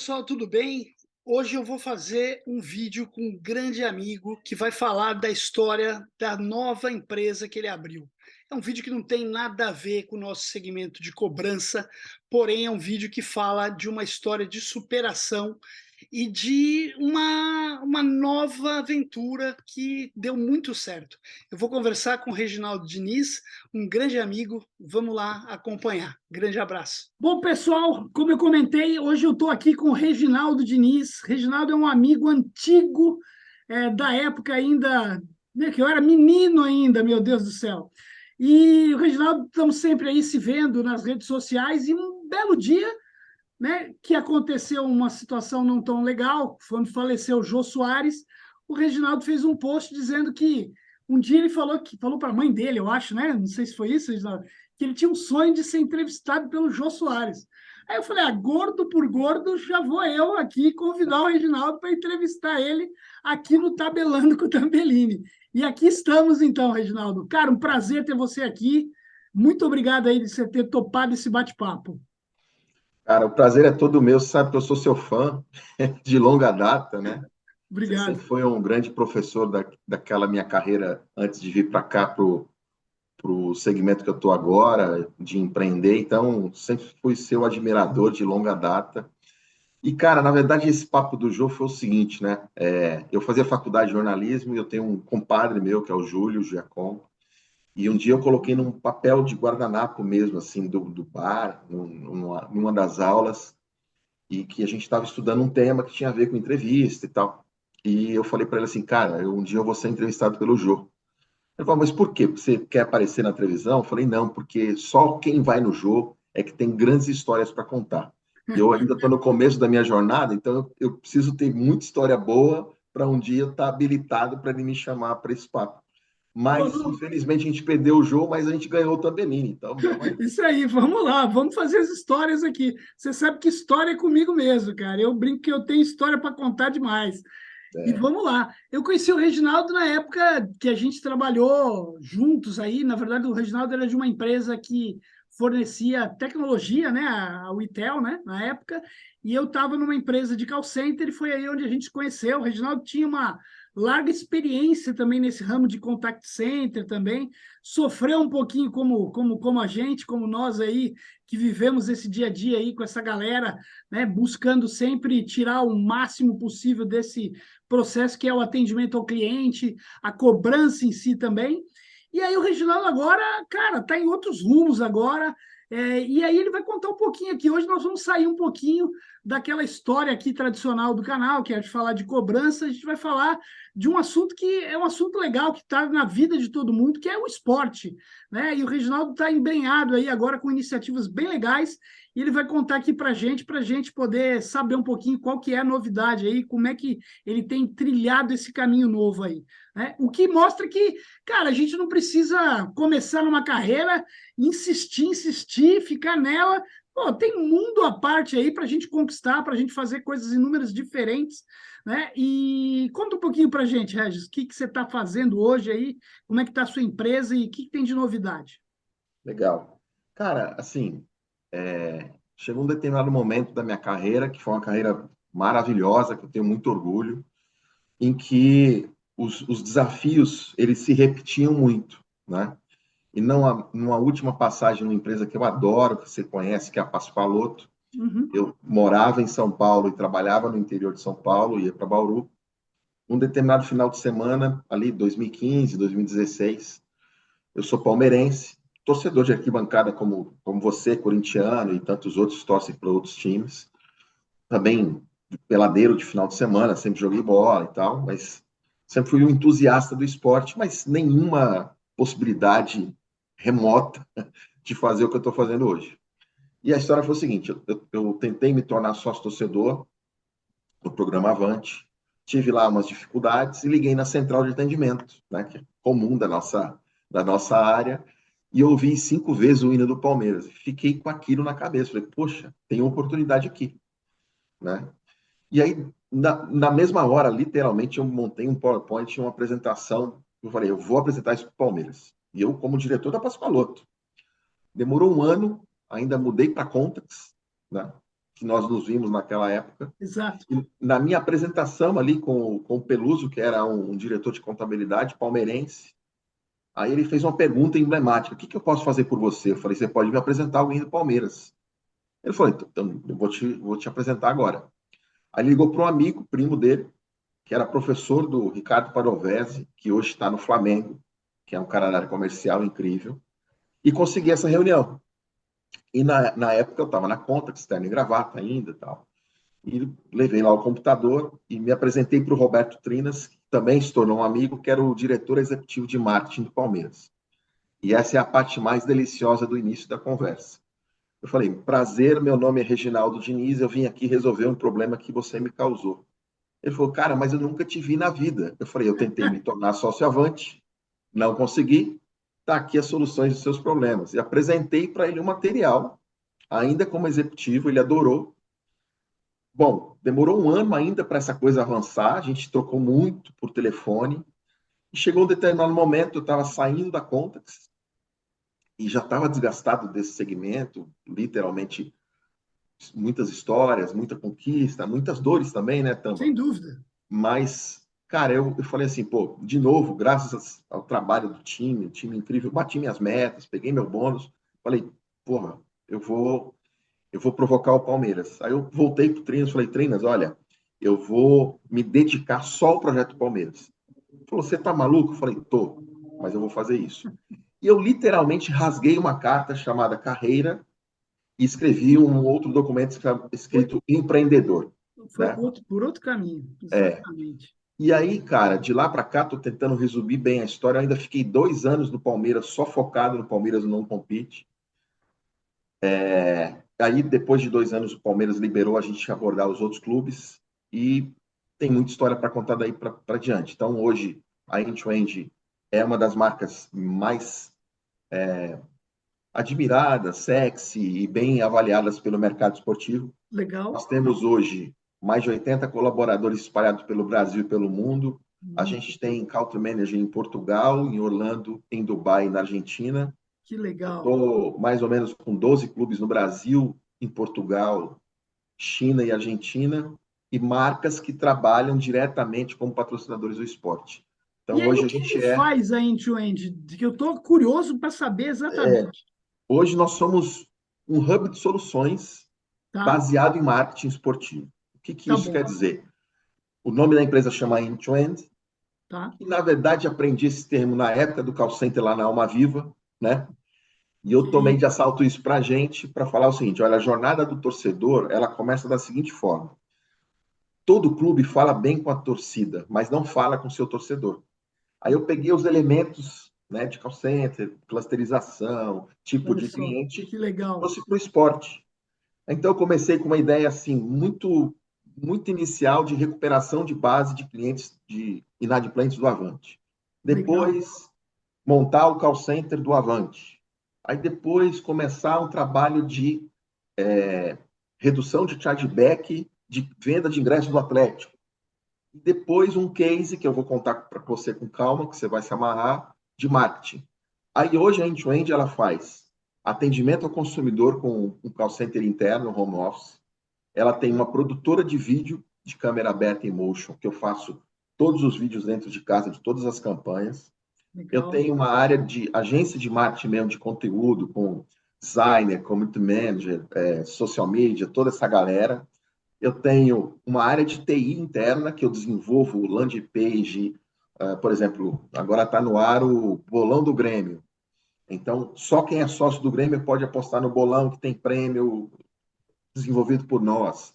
pessoal, tudo bem? Hoje eu vou fazer um vídeo com um grande amigo que vai falar da história da nova empresa que ele abriu. É um vídeo que não tem nada a ver com o nosso segmento de cobrança, porém é um vídeo que fala de uma história de superação e de uma nova aventura que deu muito certo. Eu vou conversar com o Reginaldo Diniz, um grande amigo. Vamos lá acompanhar. Grande abraço. Bom, pessoal, como eu comentei, hoje eu estou aqui com o Reginaldo Diniz. Reginaldo é um amigo antigo, da época ainda, né, que eu era menino ainda, meu Deus do céu. E o Reginaldo, estamos sempre aí se vendo nas redes sociais, e um belo dia, né, que aconteceu uma situação não tão legal, quando faleceu o Jô Soares. O Reginaldo fez um post dizendo que um dia ele falou para a mãe dele, eu acho, né? Não sei se foi isso, Reginaldo, que ele tinha um sonho de ser entrevistado pelo Jô Soares. Aí eu falei, gordo por gordo, já vou eu aqui convidar o Reginaldo para entrevistar ele aqui no Tabelando com o Tambellini. E aqui estamos então, Reginaldo. Cara, um prazer ter você aqui. Muito obrigado aí de você ter topado esse bate-papo. Cara, o prazer é todo meu. Você sabe que eu sou seu fã de longa data, né? Você Obrigado. sempre foi um grande professor daquela minha carreira antes de vir para cá, para o segmento que eu estou agora, de empreender. Então, sempre fui seu admirador de longa data. E, cara, na verdade, esse papo do Jô foi o seguinte, né? Eu fazia faculdade de jornalismo e eu tenho um compadre meu, que é o Júlio Giacom. E um dia eu coloquei num papel de guardanapo mesmo, assim, do bar, numa das aulas, e que a gente estava estudando um tema que tinha a ver com entrevista e tal. E eu falei para ele assim, cara, um dia eu vou ser entrevistado pelo Jô. Ele falou, mas por quê? Você quer aparecer na televisão? Eu falei, não, porque só quem vai no Jô é que tem grandes histórias para contar. E eu ainda estou no começo da minha jornada, então eu preciso ter muita história boa para um dia estar habilitado para ele me chamar para esse papo. Pô, Mas, infelizmente, a gente perdeu o jogo, mas a gente ganhou o Tambellini. Então, vamos aí. isso aí, vamos lá, vamos fazer as histórias aqui. Você sabe que história é comigo mesmo, cara. Eu brinco que eu tenho história para contar demais. E É, vamos lá. Eu conheci o Reginaldo na época que a gente trabalhou juntos aí. Na verdade, o Reginaldo era de uma empresa que fornecia tecnologia, né, a Witel, né, na época. E eu estava numa empresa de call center e foi aí onde a gente se conheceu. O Reginaldo tinha uma larga experiência também nesse ramo de contact center também. Sofreu um pouquinho como a gente, como nós aí, que vivemos esse dia a dia aí com essa galera, né, buscando sempre tirar o máximo possível desse processo que é o atendimento ao cliente, a cobrança em si também. E aí o Reginaldo agora, cara, está em outros rumos agora. E aí ele vai contar um pouquinho aqui. Hoje nós vamos sair um pouquinho daquela história aqui tradicional do canal, que é de falar de cobrança. A gente vai falar de um assunto que é um assunto legal, que está na vida de todo mundo, que é o esporte, né? E o Reginaldo está embrenhado aí agora com iniciativas bem legais, e ele vai contar aqui para a gente poder saber um pouquinho qual que é a novidade aí, como é que ele tem trilhado esse caminho novo aí, né? O que mostra que, cara, a gente não precisa começar numa carreira, insistir, ficar nela. Pô, tem mundo à parte aí para a gente conquistar, para a gente fazer coisas inúmeras diferentes, né? E conta um pouquinho para a gente, Regis, o que que você está fazendo hoje aí, como é que está a sua empresa e o que que tem de novidade? legal. Cara, assim, chegou um determinado momento da minha carreira, que foi uma carreira maravilhosa, que eu tenho muito orgulho, em que os desafios, eles se repetiam muito, né? E não, numa última passagem numa empresa que eu adoro, que você conhece, que é a Pascoaloto, Uhum. eu morava em São Paulo e trabalhava no interior de São Paulo, ia para Bauru. Um determinado final de semana, ali 2015, 2016, eu sou palmeirense, torcedor de arquibancada como você, corintiano, e tantos outros torcem para outros times. Também peladeiro de final de semana, sempre joguei bola e tal, mas sempre fui um entusiasta do esporte, mas nenhuma possibilidade remota de fazer o que eu estou fazendo hoje. E a história foi o seguinte: eu tentei me tornar sócio torcedor no programa Avante, tive lá umas dificuldades e liguei na central de atendimento, né, que é comum da nossa área, e ouvi 5 vezes o hino do Palmeiras. Fiquei com aquilo na cabeça, falei, poxa, tem oportunidade aqui, né? E aí, na mesma hora, literalmente, eu montei um PowerPoint, uma apresentação. Eu falei, eu vou apresentar isso para o Palmeiras. E eu, como diretor da Pascoaloto. Demorou um ano, ainda mudei para Contax, né? que nós nos vimos naquela época. Exato. E na minha apresentação ali com o Peluso, que era um diretor de contabilidade palmeirense, aí ele fez uma pergunta emblemática: o que eu posso fazer por você? Eu falei: você pode me apresentar alguém do Palmeiras. Ele falou: então eu vou te apresentar agora. Aí ele ligou para um amigo, primo dele, que era professor do Ricardo Padovese, que hoje está no Flamengo, que é um cara da área comercial incrível, e consegui essa reunião. E na época eu estava na conta, externo e gravata ainda e tal. E levei lá o computador e me apresentei para o Roberto Trinas, que também se tornou um amigo, que era o diretor executivo de marketing do Palmeiras. E essa é a parte mais deliciosa do início da conversa. Eu falei: prazer, meu nome é Reginaldo Diniz, eu vim aqui resolver um problema que você me causou. Ele falou: cara, mas eu nunca te vi na vida. Eu falei: eu tentei me tornar sócio Avante, não consegui, está aqui as soluções dos seus problemas. E apresentei para ele um material, ainda como executivo, ele adorou. Bom, demorou um ano ainda para essa coisa avançar, a gente trocou muito por telefone, e chegou um determinado momento, eu estava saindo da Contax, e já estava desgastado desse segmento, literalmente muitas histórias, muita conquista, muitas dores também, né, Tamba? Sem dúvida. Mas, cara, eu falei assim, pô, de novo, graças ao trabalho do time incrível, bati minhas metas, peguei meu bônus, falei: porra, eu vou provocar o Palmeiras. Aí eu voltei pro Trinas, falei: Trinas, olha, eu vou me dedicar só ao projeto Palmeiras. Ele falou: você tá maluco? Eu falei: tô, mas eu vou fazer isso. E eu literalmente rasguei uma carta chamada Carreira e escrevi um outro documento Foi, escrito Empreendedor, foi né? por outro caminho, É. exatamente. E aí, cara, de lá para cá, tô tentando resumir bem a história. Eu ainda fiquei 2 anos no Palmeiras, só focado no Palmeiras não compete. Aí, depois de 2 anos, o Palmeiras liberou a gente abordar os outros clubes e tem muita história para contar daí para diante. Então, hoje, a End-to-End é uma das marcas mais admiradas, sexy e bem avaliadas pelo mercado esportivo. Legal. Nós temos hoje mais de 80 colaboradores espalhados pelo Brasil e pelo mundo. A gente tem country manager em Portugal, em Orlando, em Dubai, na Argentina. Que legal. Estou mais ou menos com 12 clubes no Brasil, em Portugal, China e Argentina, e marcas que trabalham diretamente como patrocinadores do esporte. E Então, aí, hoje o a que que gente é. faz a End-to-End? Que eu estou curioso para saber exatamente. Hoje nós somos um hub de soluções Tá? baseado em marketing esportivo. O que, que Tá isso quer bom. dizer? O nome da empresa chama End-to-End, Tá? e, na verdade, aprendi esse termo na época do call center lá na Alma Viva, né? E eu tomei Sim, de assalto isso para a gente, para falar o seguinte: olha, a jornada do torcedor, ela começa da seguinte forma: todo clube fala bem com a torcida, mas não fala com o seu torcedor. Aí eu peguei os elementos, né, de call center, clusterização, tipo olha de só. cliente, Que e legal. trouxe para o esporte. Então eu comecei com uma ideia assim muito inicial de recuperação de base de clientes de inadimplentes do Avante. Legal. Depois montar o call center do Avante. Aí depois começar um trabalho de redução de chargeback de venda de ingressos do Atlético. E depois um case que eu vou contar para você com calma, que você vai se amarrar, de marketing. Aí hoje a End-to-End ela faz atendimento ao consumidor com um call center interno, home office. Ela tem uma produtora de vídeo de câmera aberta em motion, que eu faço todos os vídeos dentro de casa de todas as campanhas. Eu Legal. tenho uma área de agência de marketing mesmo, de conteúdo, com designer, community manager, social media, toda essa galera. Eu tenho uma área de TI interna, que eu desenvolvo landing page, por exemplo, agora está no ar o bolão do Grêmio. Então, só quem é sócio do Grêmio pode apostar no bolão que tem prêmio desenvolvido por nós.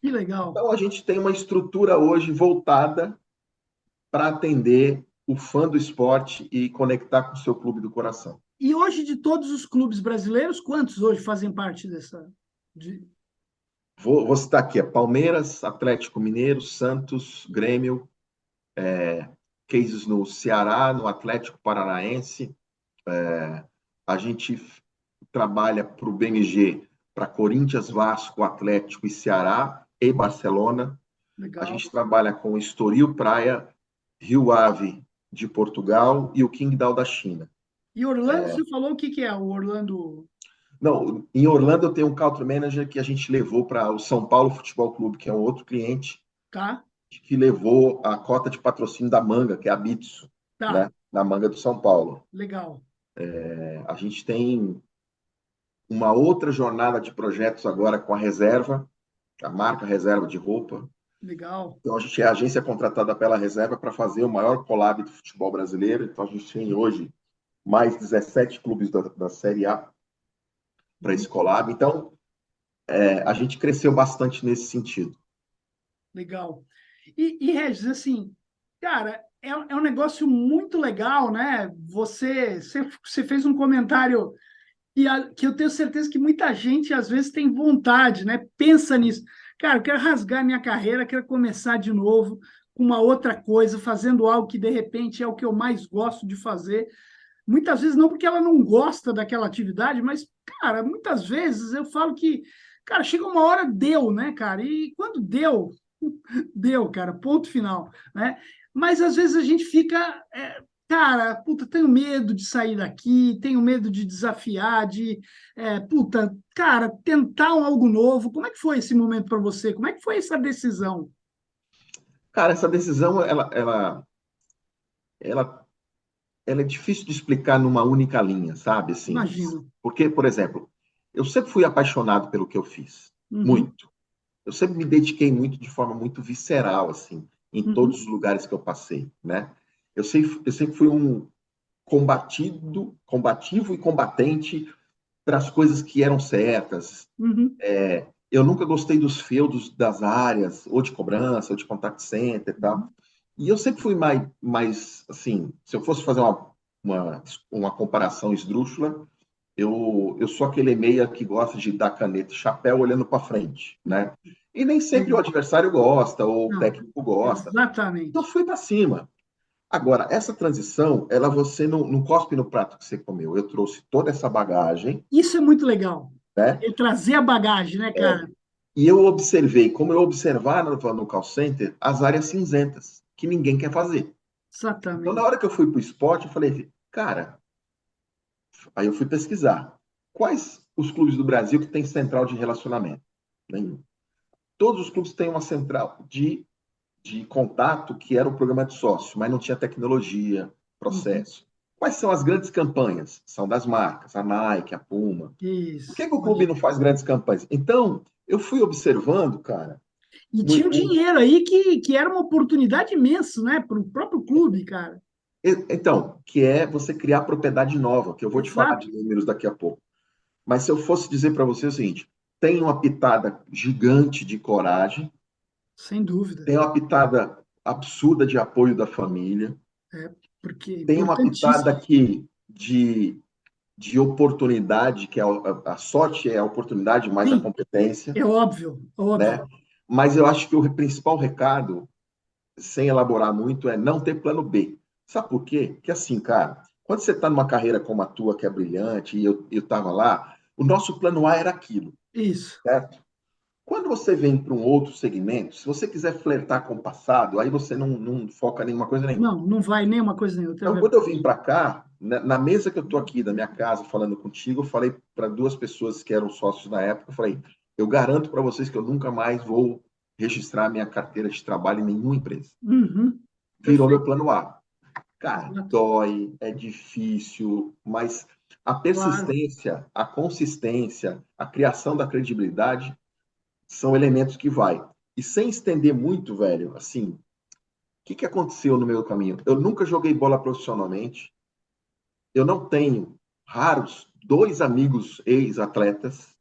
Que legal. Então, a gente tem uma estrutura hoje voltada para atender o fã do esporte e conectar com o seu clube do coração. E hoje, de todos os clubes brasileiros, quantos hoje fazem parte dessa? De... Vou citar aqui: Palmeiras, Atlético Mineiro, Santos, Grêmio, cases no Ceará, no Atlético Paranaense. A gente trabalha para o BMG, para Corinthians, Vasco, Atlético e Ceará e Barcelona. A Legal. gente trabalha com Estoril Praia, Rio Ave de Portugal e o Qingdao da China. E Orlando, você falou o que que é o Orlando? Não, em Orlando eu tenho um country manager que a gente levou para o São Paulo Futebol Clube, que é um outro cliente, Tá, que levou a cota de patrocínio da Manga, que é a Bitso, tá, né? Na Manga do São Paulo. legal, A gente tem uma outra jornada de projetos agora com a Reserva, a marca Reserva de roupa. legal. Então, a gente é a agência contratada pela Reserva para fazer o maior collab do futebol brasileiro. Então, a gente tem hoje mais 17 clubes da Série A para esse Uhum, collab. Então, a gente cresceu bastante nesse sentido. legal. Regis, assim, cara, é um negócio muito legal, né? Você fez um comentário que eu tenho certeza que muita gente às vezes tem vontade, né? Pensa nisso. Cara, eu quero rasgar minha carreira, quero começar de novo com uma outra coisa, fazendo algo que de repente é o que eu mais gosto de fazer. Muitas vezes não porque ela não gosta daquela atividade, mas, cara, muitas vezes eu falo que, cara, chega uma hora, deu, né, cara? E quando deu, deu, cara, ponto final, né? Mas às vezes a gente fica, cara, puta, tenho medo de sair daqui, tenho medo de desafiar, puta, cara, tentar algo novo. Como é que foi esse momento para você? Como é que foi essa decisão? Cara, essa decisão, ela, ela é difícil de explicar numa única linha, sabe? Assim, Imagino. porque, por exemplo, eu sempre fui apaixonado pelo que eu fiz, Uhum, muito. Eu sempre me dediquei muito de forma muito visceral, assim, em todos uhum, os lugares que eu passei, né? Eu sempre fui um combativo e combatente para as coisas que eram certas. uhum, Eu nunca gostei dos feudos das áreas, ou de cobrança, ou de contact center e tal. uhum. E eu sempre fui mais assim, se eu fosse fazer uma comparação esdrúxula, eu sou aquele meia que gosta de dar caneta e chapéu olhando para frente, né? E nem sempre o Sim. adversário gosta, ou o Não, técnico gosta. Então exatamente. fui para cima. Agora, essa transição, você não cospe no prato que você comeu. Eu trouxe toda essa bagagem, Isso é muito legal. né? É trazer a bagagem, né, cara? E eu observei, como eu observava no call center, as áreas cinzentas, que ninguém quer fazer. Então, na Exatamente. hora que eu fui para o esporte, eu falei, cara, aí eu fui pesquisar. Quais os clubes do Brasil que têm central de relacionamento? Nenhum. Todos os clubes têm uma central de contato que era o programa de sócio, mas não tinha tecnologia, Uhum. processo. Quais são as grandes campanhas? São das marcas, a Nike, a Puma. Por Isso. que o clube Olha. não faz grandes campanhas? Então, eu fui observando, cara, E o, tinha um o, dinheiro aí que era uma oportunidade imensa, né, para o próprio clube, cara. então, que é você criar propriedade nova, que eu vou te falar Exato. de números daqui a pouco. Mas se eu fosse dizer para você o seguinte, tem uma pitada gigante de coragem, Sem dúvida. tem uma pitada absurda de apoio da família, É, porque é tem uma pitada importantíssimo. aqui de oportunidade, que é a sorte é a oportunidade mais a Sim, competência, é óbvio, né? óbvio. Mas eu acho que o principal recado, sem elaborar muito, é não ter plano B. Sabe por quê? Porque assim, cara, quando você está numa carreira como a tua, que é brilhante, e eu estava lá, o nosso plano A era aquilo, Isso. certo? Quando você vem para um outro segmento, se você quiser flertar com o passado, aí você não foca em nenhuma coisa nenhuma. Não, não vai nem uma coisa nem outra, é Então, quando eu verdade. vim para cá, na mesa que eu estou aqui da minha casa falando contigo, eu falei para duas pessoas que eram sócios na época, eu falei, eu garanto para vocês que eu nunca mais vou registrar minha carteira de trabalho em nenhuma empresa. Uhum, Virou meu perfeito. plano A. Cara, Exato. dói, é difícil, mas a Claro. persistência, a consistência, a criação da credibilidade são elementos que vai. E sem estender muito, velho, assim, o que aconteceu no meu caminho? Eu nunca joguei bola profissionalmente, eu não tenho raros dois amigos ex-atletas,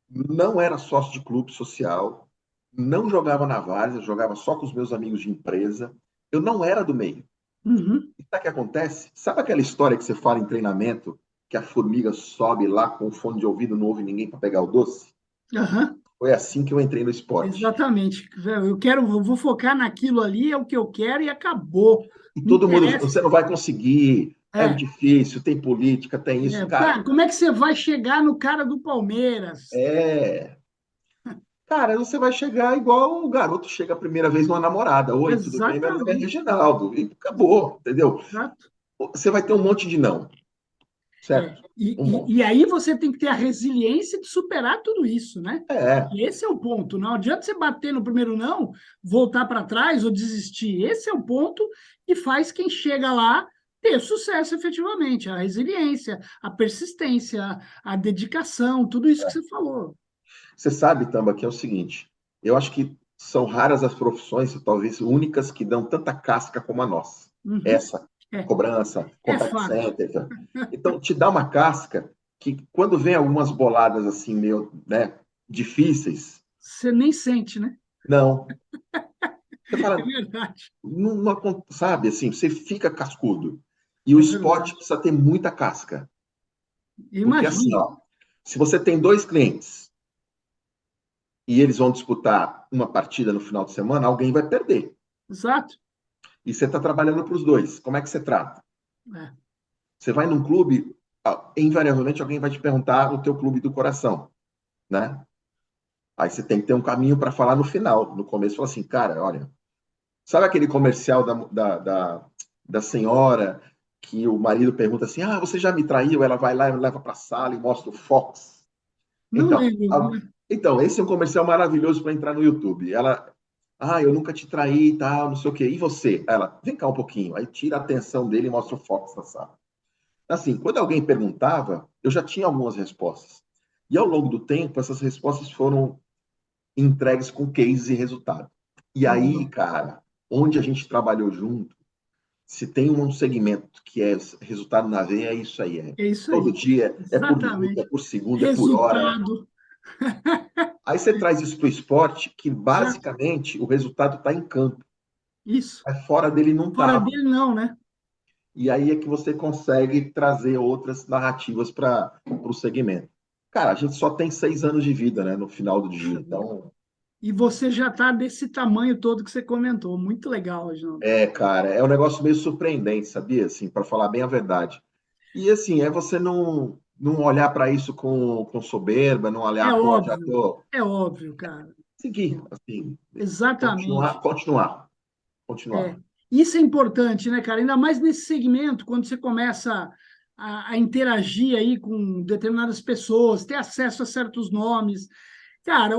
não era sócio de clube social, não jogava na várzea, jogava só com os meus amigos de empresa, eu não era do meio. Uhum. E sabe o que acontece? Sabe aquela história que você fala em treinamento, que a formiga sobe lá com o fone de ouvido, não ouve ninguém para pegar o doce? Aham. Foi assim que eu entrei no esporte. Exatamente. Eu vou focar naquilo ali, é o que eu quero e acabou. E Não todo mundo, interessa. você não vai conseguir, é É, difícil, tem política, tem isso. Cara, Cara, como é que você vai chegar no cara do Palmeiras? é. Cara, você vai chegar igual o garoto chega a primeira vez numa namorada. Oi, tudo bem? Meu nome é Exatamente. Reginaldo. E acabou, entendeu? Exato. Você vai ter um monte de não. certo? E, Um e, monte. e aí você tem que ter a resiliência de superar tudo isso, né? É, E esse é o ponto. Não adianta você bater no primeiro não, voltar para trás ou desistir. Esse é o ponto que faz quem chega lá ter sucesso efetivamente. A resiliência, a persistência, a dedicação, tudo isso que você falou. você sabe, Tamba, que é o seguinte: eu acho que são raras as profissões, talvez únicas, que dão tanta casca como a nossa. Uhum. Essa, É, cobrança, é contact fato. center. Tá? Então, te dá uma casca que, quando vem algumas boladas assim, meio, né, difíceis, Você nem sente, né? não. Você É fala, verdade. não, sabe, assim, você fica cascudo. E o É esporte verdade. precisa ter muita casca. Porque assim, Imagino. ó, se você tem dois clientes e eles vão disputar uma partida no final de semana, alguém vai perder. Exato. E você está trabalhando para os dois. Como é que você trata? É. Você vai num clube, invariavelmente alguém vai te perguntar o teu clube do coração, né? Aí você tem que ter um caminho para falar no final. No começo, fala assim, cara, olha, sabe aquele comercial da senhora que o marido pergunta assim, ah, você já me traiu? Ela vai lá e leva para a sala e mostra o Fox. Não Então, lembro. então, esse é um comercial maravilhoso para entrar no YouTube. Ela, ah, eu nunca te traí e tal, não sei o quê. E você? Ela, vem cá um pouquinho. Aí tira a atenção dele e mostra o Fox na sala. Assim, quando alguém perguntava, eu já tinha algumas respostas. E ao longo do tempo, essas respostas foram entregues com cases e resultado. E aí, Legal. cara, onde a gente trabalhou junto, se tem um segmento que é resultado na veia, é isso aí. É É isso todo aí. dia, é por minuto, é Exatamente. por segundo, é por hora. Resultado. Aí você traz isso para o esporte, que Exato. basicamente o resultado está em campo. Isso. Mas fora dele não Fora estava. dele, não, né? E aí é que você consegue trazer outras narrativas para o segmento. Cara, a gente só tem 6 anos de vida, né, no final do dia. Puxa vida. Então, E você já está desse tamanho todo que você comentou. Muito legal, Reginaldo. cara, é um negócio meio surpreendente, sabia? Assim, para falar bem a verdade. E assim, é você não olhar para isso com soberba, não É olhar, pô, já óbvio. tô. É óbvio, cara. Seguir, assim, continuar, Exatamente. continuar, É. continuar. Isso é importante, né, cara? Ainda mais nesse segmento, quando você começa a interagir aí com determinadas pessoas, ter acesso a certos nomes. Cara,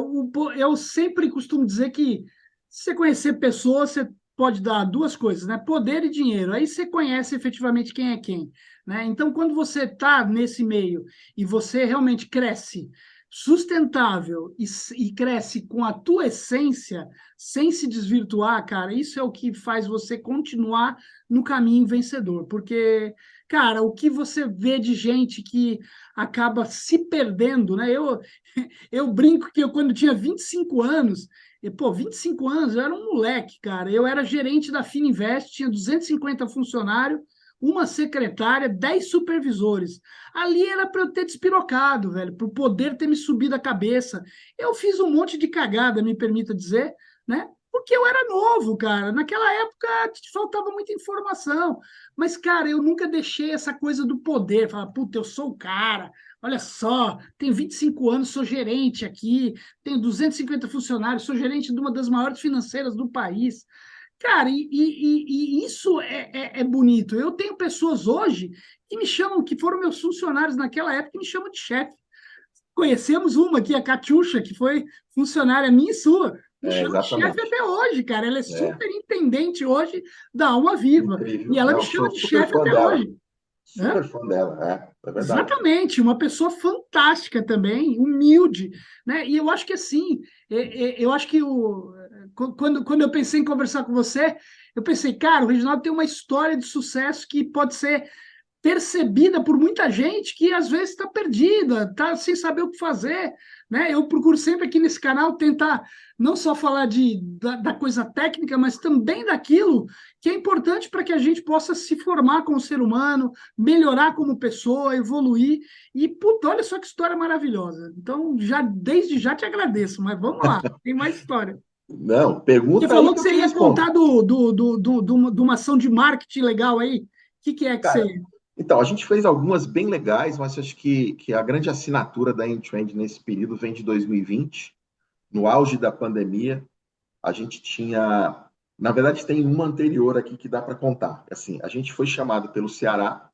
eu sempre costumo dizer que se você conhecer pessoas, você pode dar duas coisas, né? Poder e dinheiro. Aí você conhece efetivamente quem é quem, né? Então, quando você está nesse meio e você realmente cresce sustentável e cresce com a tua essência, sem se desvirtuar, cara, isso é o que faz você continuar no caminho vencedor. Porque, cara, o que você vê de gente que acaba se perdendo, né? Eu brinco que eu, quando tinha 25 anos, 25 anos, eu era um moleque, cara. Eu era gerente da Fininvest, tinha 250 funcionários, uma secretária, 10 supervisores. Ali era para eu ter despirocado, velho, para o poder ter me subido a cabeça. Eu fiz um monte de cagada, me permita dizer, né? Porque eu era novo, cara. Naquela época faltava muita informação. Mas, cara, eu nunca deixei essa coisa do poder. Falar, puta, eu sou o cara. Olha só, tenho 25 anos, sou gerente aqui, tenho 250 funcionários, sou gerente de uma das maiores financeiras do país. Cara, e isso é bonito. Eu tenho pessoas hoje que me chamam, que foram meus funcionários naquela época, que me chamam de chefe. Conhecemos uma aqui, a Catiuxa, que foi funcionária minha e sua. Me É, chama de chefe exatamente. até hoje, cara. Ela é É, superintendente hoje da Alma Viva. E incrível. ela me Não, chama sou de super chefe fã até dela. hoje. Né? Super fã dela, é verdade. Exatamente, uma pessoa fantástica também, humilde, né? E eu acho que assim, eu acho que quando eu pensei em conversar com você, eu pensei, cara, o Reginaldo tem uma história de sucesso que pode ser percebida por muita gente que às vezes está perdida, está sem saber o que fazer, né? Eu procuro sempre aqui nesse canal tentar não só falar da coisa técnica, mas também daquilo que é importante para que a gente possa se formar como ser humano, melhorar como pessoa, evoluir. E, puta, olha só que história maravilhosa. Então, já desde já te agradeço, mas vamos lá, tem mais história. Não, Você pergunta aí falou que que eu te você ia respondo. contar de uma ação de marketing legal aí. O que é que você. Cara, então, a gente fez algumas bem legais, mas acho que a grande assinatura da End-to-End nesse período vem de 2020, no auge da pandemia. A gente tinha, na verdade, tem uma anterior aqui que dá para contar. Assim, a gente foi chamado pelo Ceará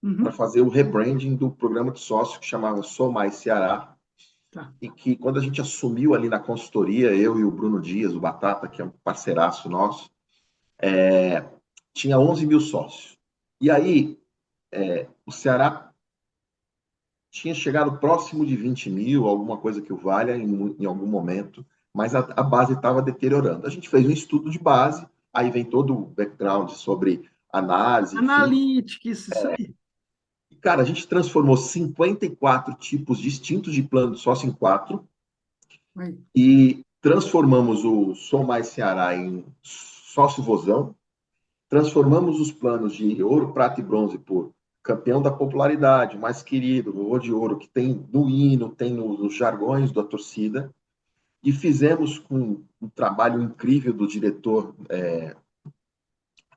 para Uhum. fazer o rebranding do programa de sócio que chamava Sou Mais Ceará, Tá. e que quando a gente assumiu ali na consultoria, eu e o Bruno Dias, o Batata, que é um parceiraço nosso, tinha 11 mil sócios. E aí, o Ceará tinha chegado próximo de 20 mil, alguma coisa que o valha em algum momento, mas a base estava deteriorando. A gente fez um estudo de base, aí vem todo o background sobre análise, enfim. Analytics, isso aí. E, cara, a gente transformou 54 tipos distintos de plano de sócio em quatro Aí. e transformamos o Som Mais Ceará em sócio Vozão, transformamos os planos de ouro, prata e bronze por campeão da popularidade, mais querido, vovô de ouro, que tem no hino, tem nos jargões da torcida, e fizemos com um trabalho incrível do diretor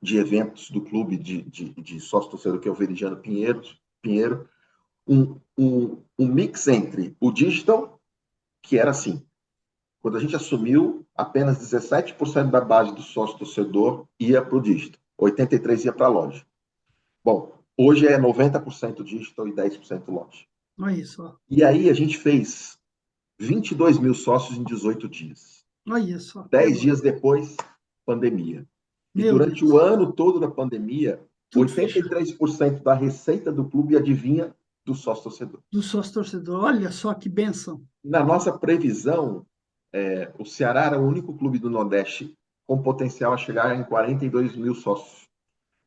de eventos do clube de sócio-torcedor, que é o Veridiano Pinheiro, um mix entre o digital, que era assim, quando a gente assumiu, apenas 17% da base do sócio-torcedor ia para o digital, 83% ia para a loja. Bom, hoje é 90% digital e 10% loja. Olha isso, ó. E aí a gente fez 22 mil sócios em 18 dias. Olha isso, ó. 10 dias depois, pandemia. E Meu durante o Deus. ano todo da pandemia, Tudo fechado. 83% da receita do clube adivinha do sócio-torcedor. Do sócio torcedor. Olha só que benção. Na nossa previsão, o Ceará era o único clube do Nordeste com potencial a chegar em 42 mil sócios.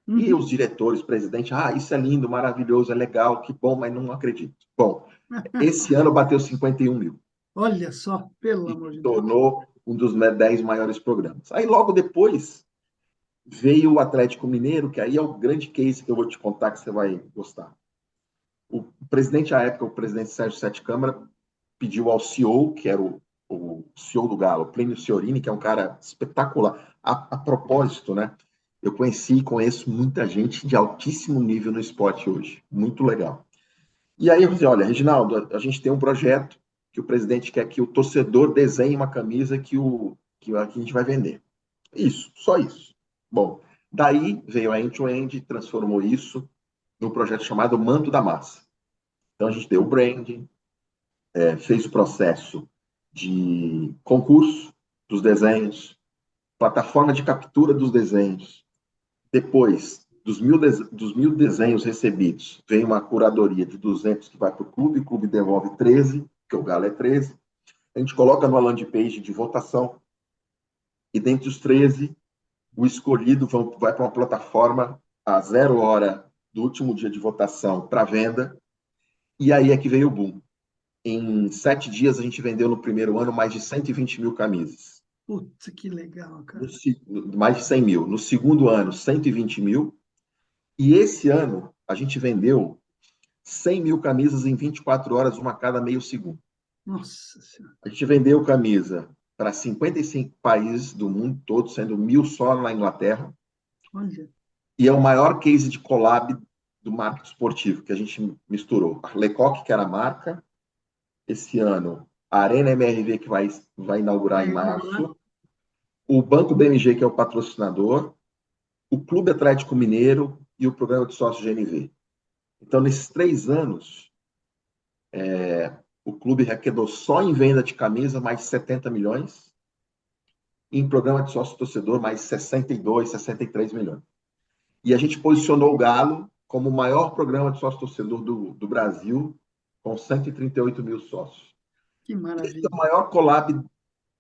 E Uhum. os diretores, presidente, isso é lindo, maravilhoso, é legal, que bom, mas não acredito. Bom, esse ano bateu 51 mil Olha só, pelo e amor de Deus. tornou um dos 10 maiores programas. Aí logo depois veio o Atlético Mineiro, que aí é o grande case que eu vou te contar que você vai gostar. O presidente à época, o presidente Sérgio Sete Câmara, pediu ao CEO, que era o CEO do Galo, Plínio Fiorini, que é um cara espetacular. A propósito, né? Eu conheci e conheço muita gente de altíssimo nível no esporte hoje. Muito legal. E aí eu falei, olha, Reginaldo, a gente tem um projeto que o presidente quer que o torcedor desenhe uma camisa que a gente vai vender. Isso, só isso. Bom, daí veio a End-to-End, transformou isso num projeto chamado Manto da Massa. Então a gente deu o branding, fez o processo de concurso dos desenhos, plataforma de captura dos desenhos. Depois dos mil desenhos recebidos, vem uma curadoria de 200 que vai para o clube devolve 13, porque o Galo é 13. A gente coloca no landing page de votação, e dentre os 13, o escolhido vai para uma plataforma a 0 hora do último dia de votação para venda, e aí é que veio o boom. Em 7 dias, a gente vendeu no primeiro ano mais de 120 mil camisas. Putz, que legal, No, cara. mais de 100 mil. No segundo ano, 120 mil. E esse ano, a gente vendeu 100 mil camisas em 24 horas, uma a cada meio segundo. Nossa Senhora. A gente vendeu camisa para 55 países do mundo todo, sendo 1.000 só na Inglaterra. Olha. E é o maior case de collab do marketing esportivo, que a gente misturou. A Lecoq, que era a marca, esse ano, a Arena MRV, que vai inaugurar Vai em inaugurar? março, o Banco BMG, que é o patrocinador, o Clube Atlético Mineiro e o programa de sócio GNV. Então, nesses 3 anos, o clube arrecadou só em venda de camisa mais de 70 milhões, e em programa de sócio torcedor mais 62, 63 milhões. E a gente posicionou o Galo como o maior programa de sócio torcedor do Brasil, com 138 mil sócios. Que Esse é o maravilha. maior collab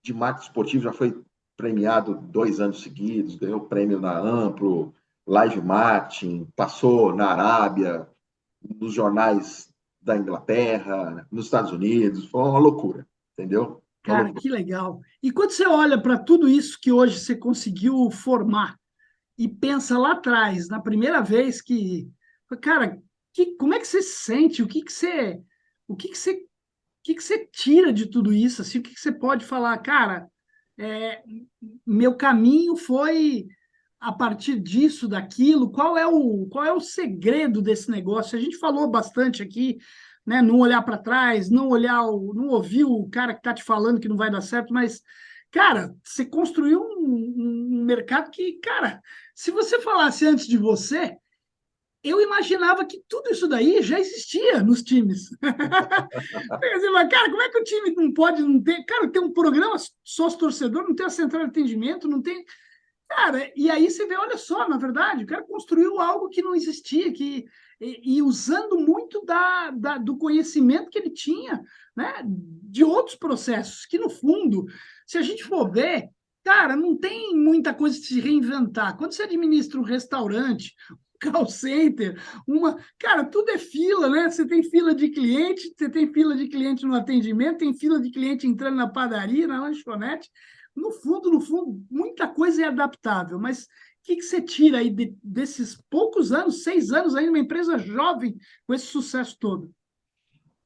de marketing esportivo, já foi premiado 2 anos seguidos, ganhou prêmio na Amplo, Live Marketing, passou na Arábia, nos jornais da Inglaterra, nos Estados Unidos, foi uma loucura, entendeu? Uma Cara, loucura. que legal. E quando você olha para tudo isso que hoje você conseguiu formar e pensa lá atrás, na primeira vez que, cara, como é que você se sente? O que que você, o que que você tira de tudo isso? Assim, o que que você pode falar, cara? É, meu caminho foi a partir disso, daquilo. Qual é o segredo desse negócio? A gente falou bastante aqui, né? Não olhar para trás, não ouvir o cara que está te falando que não vai dar certo, mas, cara, você construiu um mercado que, cara, se você falasse antes de você, eu imaginava que tudo isso daí já existia nos times. Quer dizer, mas, cara, como é que o time não pode não ter? Cara, tem um programa sócio-torcedor, não tem a central de atendimento, não tem. Cara, e aí você vê, olha só, na verdade, o cara construiu algo que não existia, e usando muito do conhecimento que ele tinha, né, de outros processos, que no fundo, se a gente for ver, cara, não tem muita coisa de se reinventar. Quando você administra um restaurante, um call center, cara, tudo é fila, né? Você tem fila de cliente, você tem fila de cliente no atendimento, tem fila de cliente entrando na padaria, na lanchonete. No fundo, muita coisa é adaptável, mas o que você tira aí desses poucos anos, 6 anos aí, numa empresa jovem, com esse sucesso todo?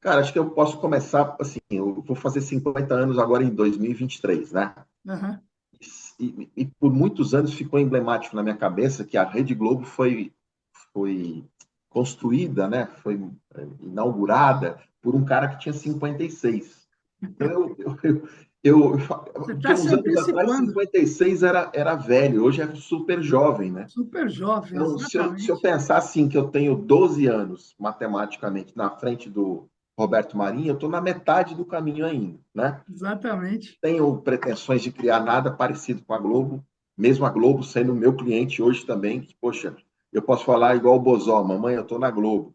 Cara, acho que eu posso começar assim, eu vou fazer 50 anos agora em 2023, né? Uhum. E por muitos anos ficou emblemático na minha cabeça que a Rede Globo foi construída, né? Foi inaugurada por um cara que tinha 56. Então, Você porque está se uns anos atrás, antecipando. 56 era velho, hoje é super jovem, né? Super jovem, Então, se eu exatamente. pensar assim, que eu tenho 12 anos, matematicamente, na frente do Roberto Marinho, eu estou na metade do caminho ainda, né? Exatamente. Tenho pretensões de criar nada parecido com a Globo, mesmo a Globo sendo meu cliente hoje também, que, poxa, eu posso falar igual o Bozó, mamãe, eu estou na Globo.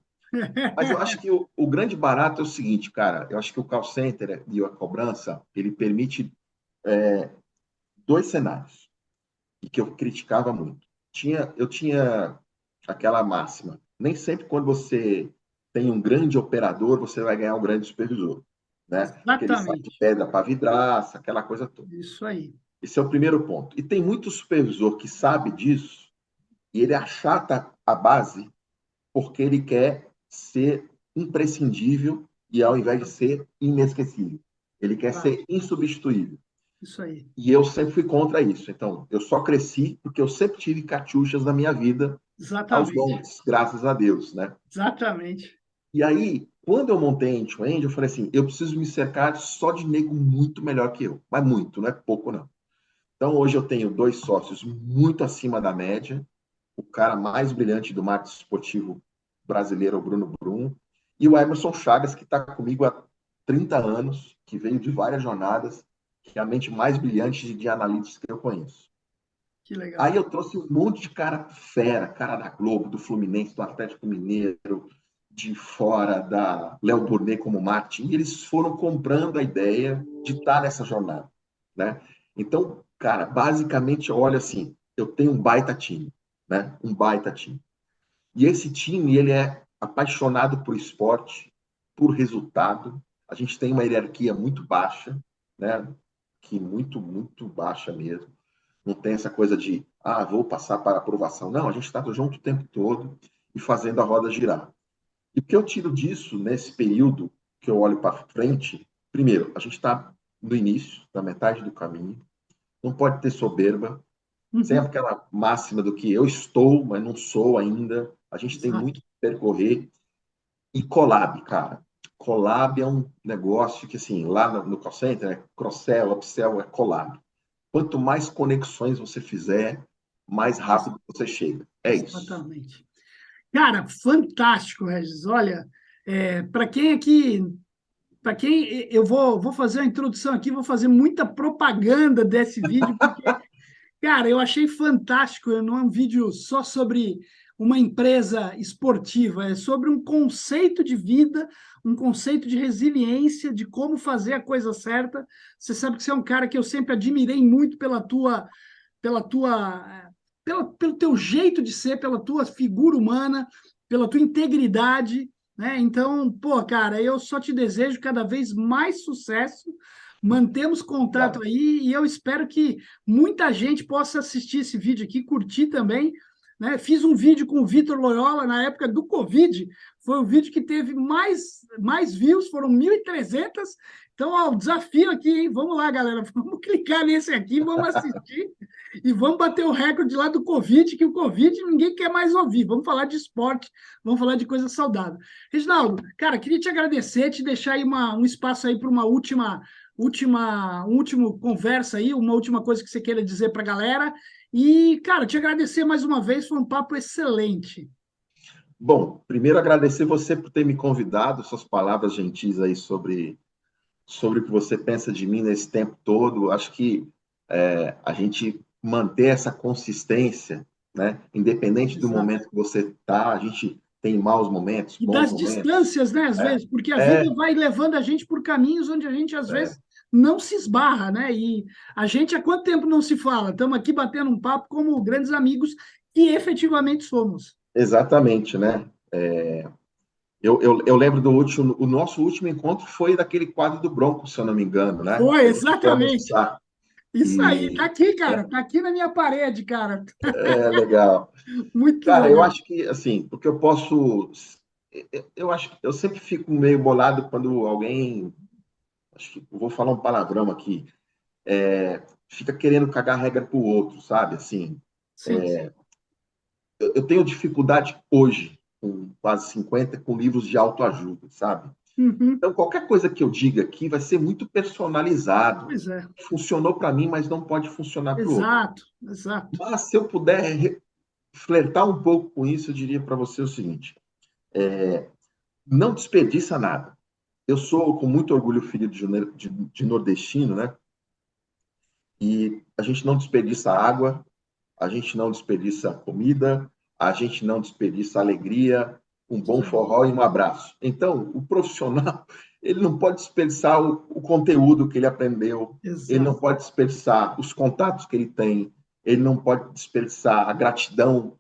Mas eu acho que o grande barato é o seguinte, cara, eu acho que o call center e a cobrança, ele permite dois cenários, e que eu criticava muito. Eu tinha aquela máxima, nem sempre quando você tem um grande operador, você vai ganhar um grande supervisor, né? Aquele saco de Exatamente. pedra para vidraça, aquela coisa toda. Isso aí. Esse é o primeiro ponto. E tem muito supervisor que sabe disso e ele achata a base porque ele quer ser imprescindível e ao invés de ser inesquecível. Ele quer Claro. ser insubstituível. Isso aí. E eu sempre fui contra isso. Então, eu só cresci porque eu sempre tive catiuchas na minha vida aos Exatamente. montes, graças a Deus, né? Exatamente. E aí, quando eu montei a End-to-End, eu falei assim, eu preciso me cercar só de nego muito melhor que eu. Mas muito, não é pouco, não. Então, hoje eu tenho dois sócios muito acima da média, o cara mais brilhante do marketing esportivo brasileiro, o Bruno Brum, e o Emerson Chagas, que está comigo há 30 anos, que veio de várias jornadas, que é a mente mais brilhante de analytics que eu conheço. Que Aí legal. eu trouxe um monte de cara fera, cara da Globo, do Fluminense, do Atlético Mineiro, de fora, da Léo Burnet como marketing, e eles foram comprando a ideia de estar nessa jornada, né? Então, cara, basicamente, olha assim, eu tenho um baita time, né? Um baita time. E esse time, ele é apaixonado por esporte, por resultado. A gente tem uma hierarquia muito baixa, né? Que muito baixa mesmo. Não tem essa coisa de, vou passar para aprovação. Não, a gente está junto o tempo todo e fazendo a roda girar. E o que eu tiro disso, nesse período que eu olho para frente, primeiro, a gente está no início, na metade do caminho, não pode ter soberba, sem Uhum. aquela máxima do que eu estou, mas não sou ainda. A gente tem Exato. muito que percorrer. E collab, cara. Collab é um negócio que, assim, lá no call center, é cross-sell, upsell, é collab. Quanto mais conexões você fizer, mais Ex- rápido você chega. É isso. Exatamente. Cara, fantástico, Regis. Olha, para quem aqui, para quem eu vou fazer uma introdução aqui, vou fazer muita propaganda desse vídeo, porque, cara, eu achei fantástico. Não é um vídeo só sobre uma empresa esportiva, é sobre um conceito de vida, um conceito de resiliência, de como fazer a coisa certa. Você sabe que você é um cara que eu sempre admirei muito pela tua, pelo teu jeito de ser, pela tua figura humana, pela tua integridade, né? Então, pô, cara, eu só te desejo cada vez mais sucesso. Mantemos contato Obrigado. aí e eu espero que muita gente possa assistir esse vídeo aqui, curtir também, né? Fiz um vídeo com o Vitor Loyola na época do Covid, foi o vídeo que teve mais views, foram 1.300. Então, ó, o desafio aqui, hein? Vamos lá, galera, vamos clicar nesse aqui, vamos assistir e vamos bater o recorde lá do Covid, que o Covid ninguém quer mais ouvir. Vamos falar de esporte, vamos falar de coisa saudável. Reginaldo, cara, queria te agradecer, te deixar aí um espaço aí para uma última conversa aí, uma última coisa que você queira dizer para a galera. E, cara, te agradecer mais uma vez, foi um papo excelente. Bom, primeiro agradecer você por ter me convidado, suas palavras gentis aí sobre o que você pensa de mim nesse tempo todo. Acho que a gente manter essa consistência, né? Independente do Exato. momento que você está, a gente tem maus momentos, E bons das momentos. distâncias, né, às É, vezes, porque a vida é, vai levando a gente por caminhos onde a gente, às é, vezes, não se esbarra, né? E a gente, há quanto tempo não se fala? Estamos aqui batendo um papo como grandes amigos que efetivamente somos. exatamente, né? Eu lembro o nosso último encontro foi daquele quadro do Bronco, se eu não me engano, né? Foi, Que a gente foi exatamente. almoçar. Isso aí, tá E aqui, cara, tá aqui na minha parede, cara. legal. Muito Cara, eu legal. acho que, assim, porque eu posso. Eu acho que eu sempre fico meio bolado quando alguém. Acho que eu vou falar um palavrão aqui. Fica querendo cagar regra pro outro, sabe? Assim, Sim. eu tenho dificuldade hoje, com quase 50, com livros de autoajuda, sabe? Uhum. Então, qualquer coisa que eu diga aqui vai ser muito personalizado. Pois é. Funcionou para mim, mas não pode funcionar para o outro. Exato, exato. Mas se eu puder flertar um pouco com isso, eu diria para você o seguinte: não desperdiça nada. Eu sou, com muito orgulho, filho de nordestino, né? E a gente não desperdiça água, a gente não desperdiça comida, a gente não desperdiça alegria, um bom Sim, forró e um abraço. Então, o profissional, ele não pode desperdiçar o conteúdo que ele aprendeu, ele não exato. pode desperdiçar os contatos que ele tem, ele não pode desperdiçar a gratidão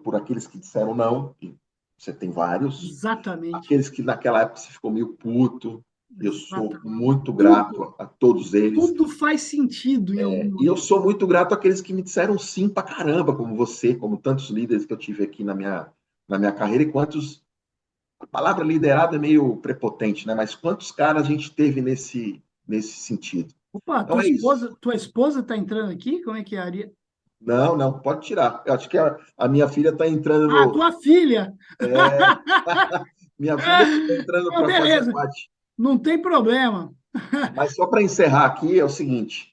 por aqueles que disseram não, e você tem vários, Exatamente. aqueles que naquela época você ficou meio puto, eu sou Exatamente. muito Tudo, grato a todos eles. tudo faz sentido em algum E eu momento. sou muito grato àqueles que me disseram sim pra caramba, como você, como tantos líderes que eu tive aqui na minha carreira, e quantos. A palavra liderado é meio prepotente, né? Mas quantos caras a gente teve nesse sentido? Opa, Então é isso. tua esposa tá entrando aqui? Como é que é, Ari? Não, não, pode tirar. Eu acho que a minha filha está entrando Ah, no. tua filha. É, minha filha está entrando Ah, para fazer beleza, parte. não tem problema. Mas só para encerrar aqui é o seguinte: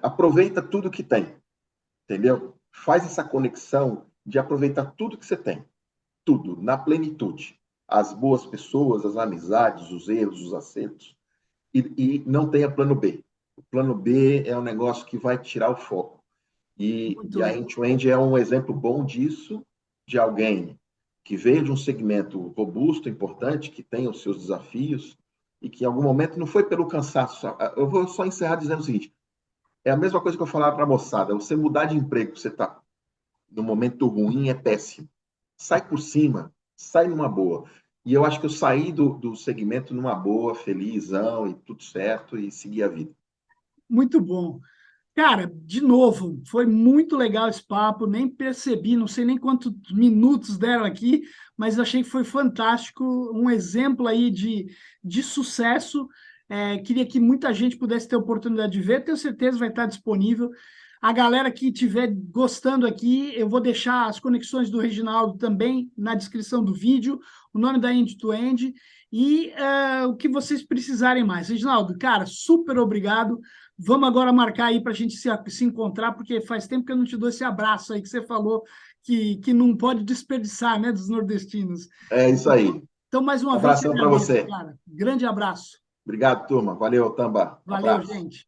aproveita tudo que tem, entendeu? Faz essa conexão de aproveitar tudo que você tem. Tudo, na plenitude. As boas pessoas, as amizades, os erros, os acertos. E não tenha plano B. O plano B é um negócio que vai tirar o foco. E, Muito e a legal. End-to-End é um exemplo bom disso, de alguém que veio de um segmento robusto, importante, que tem os seus desafios, e que em algum momento não foi pelo cansaço. Eu vou só encerrar dizendo o seguinte: é a mesma coisa que eu falava para a moçada, você mudar de emprego, você está no momento ruim, é péssimo. Sai por cima, sai numa boa. E eu acho que eu saí do segmento numa boa, felizão e tudo certo, e segui a vida. Muito bom. Cara, de novo, foi muito legal esse papo, nem percebi, não sei nem quantos minutos deram aqui, mas achei que foi fantástico, um exemplo aí de sucesso. Queria que muita gente pudesse ter a oportunidade de ver, tenho certeza vai estar disponível. A galera que estiver gostando aqui, eu vou deixar as conexões do Reginaldo também na descrição do vídeo, o nome da End to End e o que vocês precisarem mais. Reginaldo, cara, super obrigado. Vamos agora marcar aí para a gente se encontrar, porque faz tempo que eu não te dou esse abraço aí que você falou que não pode desperdiçar, né, dos nordestinos. É isso aí. Então, mais Um uma vez, te abração para agradeço, você. cara. Grande abraço. Obrigado, turma. Valeu, Tamba. Valeu, Abraço. gente.